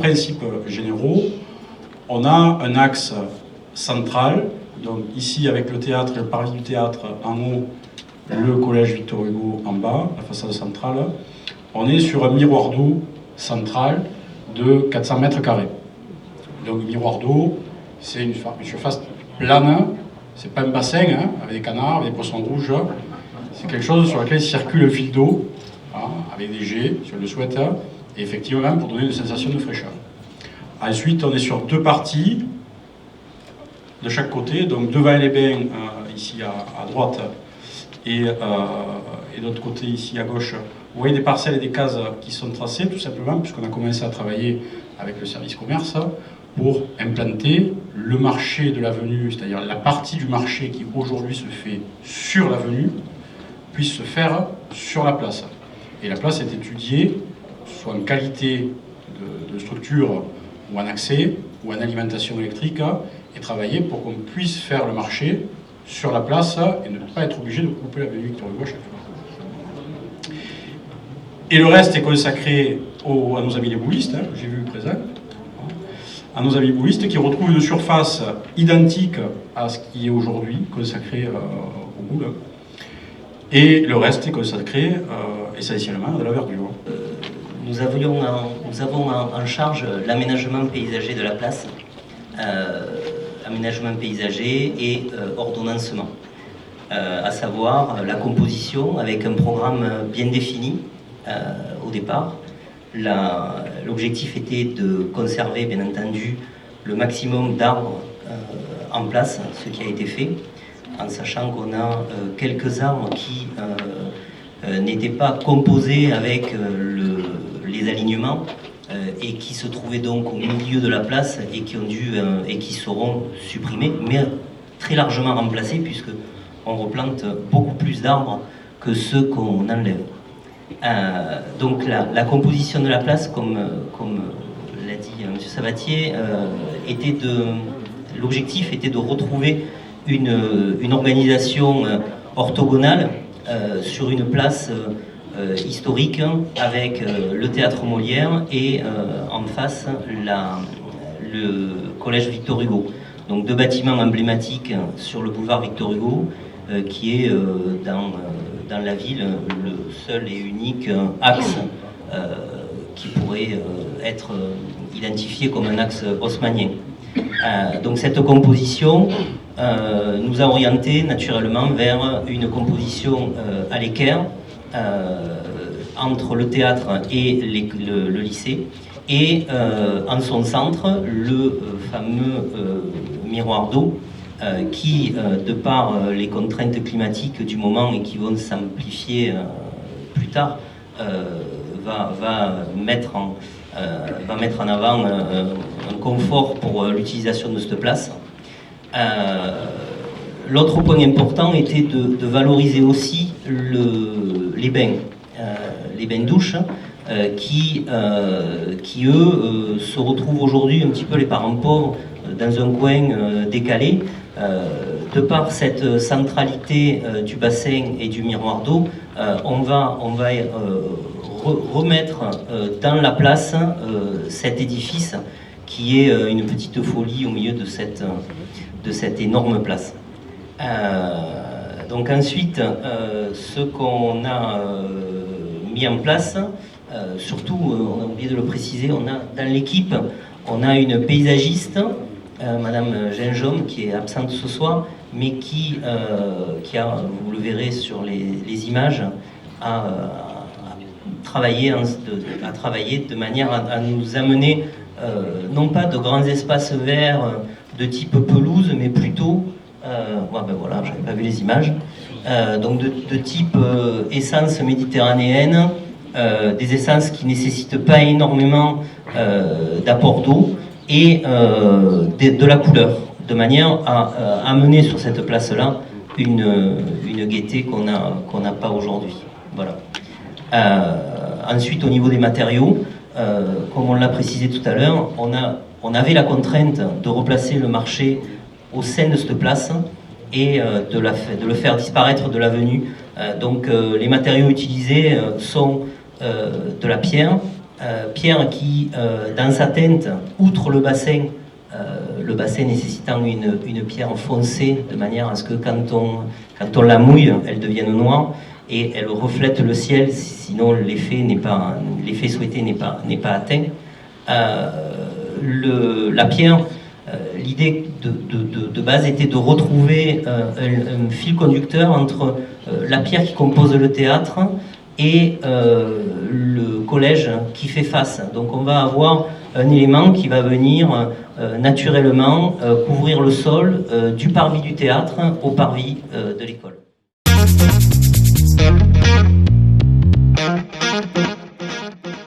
principes généraux, on a un axe central, donc ici avec le théâtre et le parvis du théâtre en haut, le collège Victor Hugo en bas, la façade centrale. On est sur un miroir d'eau central de 400 mètres carrés. Donc le miroir d'eau, c'est une surface plane, c'est pas un bassin hein, avec des canards, avec des poissons rouges, c'est quelque chose sur lequel circule un fil d'eau, hein, avec des jets, si on le souhaite, et effectivement pour donner une sensation de fraîcheur. Ensuite, on est sur deux parties de chaque côté, donc devant les bains, ici à droite, et de l'autre côté, ici à gauche, vous voyez des parcelles et des cases qui sont tracées, tout simplement, puisqu'on a commencé à travailler avec le service commerce pour implanter le marché de l'avenue, c'est-à-dire la partie du marché qui aujourd'hui se fait sur l'avenue, puisse se faire sur la place. Et la place est étudiée, soit en qualité de structure ou en accès, ou en alimentation électrique, et travailler pour qu'on puisse faire le marché sur la place et ne pas être obligé de couper l'avenue Victor Hugo à chaque fois. Et le reste est consacré à nos amis les boulistes, que j'ai vu présent, à nos amis boulistes qui retrouvent une surface identique à ce qui est aujourd'hui consacré au boule. Et le reste est consacré essentiellement à la verdure. Nous avons en charge l'aménagement paysager de la place, aménagement paysager et ordonnancement, à savoir la composition avec un programme bien défini au départ. L'objectif était de conserver, bien entendu, le maximum d'arbres en place, ce qui a été fait, en sachant qu'on a quelques arbres qui n'étaient pas composés avec les alignements et qui se trouvaient donc au milieu de la place et qui seront supprimés, mais très largement remplacés puisque on replante beaucoup plus d'arbres que ceux qu'on enlève. Donc la composition de la place, comme l'a dit M. Sabatier, l'objectif était de retrouver une organisation orthogonale sur une place historique avec le théâtre Molière et en face le collège Victor Hugo. Donc deux bâtiments emblématiques sur le boulevard Victor Hugo qui est dans la ville le seul et unique axe qui pourrait être identifié comme un axe haussmannien. Donc cette composition nous a orienté naturellement vers une composition à l'équerre entre le théâtre et le lycée et en son centre le fameux miroir d'eau qui, de par les contraintes climatiques du moment et qui vont s'amplifier plus tard, va mettre en avant un confort pour l'utilisation de cette place. L'autre point important était de valoriser aussi les bains douches qui eux se retrouvent aujourd'hui un petit peu les parents pauvres dans un coin décalé. De par cette centralité du bassin et du miroir d'eau, on va remettre dans la place cet édifice qui est une petite folie au milieu de cette énorme place. Donc ensuite, ce qu'on a mis en place, surtout, on a oublié de le préciser, dans l'équipe, on a une paysagiste, Madame Ginjom, qui est absente ce soir, mais qui a, vous le verrez sur les images, a travaillé de manière à nous amener non pas de grands espaces verts de type pelouse, mais plutôt, ben voilà, j'avais pas vu les images, donc de type essence méditerranéenne, des essences qui nécessitent pas énormément d'apport d'eau et de la couleur, de manière à amener sur cette place-là une gaieté qu'on n'a pas aujourd'hui. Voilà. Ensuite, au niveau des matériaux, comme on l'a précisé tout à l'heure, on avait la contrainte de replacer le marché au sein de cette place et de le faire disparaître de l'avenue. Donc les matériaux utilisés sont de la pierre, pierre qui, dans sa teinte, outre le bassin nécessitant une pierre foncée, de manière à ce que quand on la mouille, elle devienne noire, et elle reflète le ciel, sinon l'effet souhaité n'est pas atteint. La pierre, l'idée de base était de retrouver un fil conducteur entre la pierre qui compose le théâtre et le collège qui fait face. Donc on va avoir un élément qui va venir naturellement couvrir le sol du parvis du théâtre au parvis de l'école.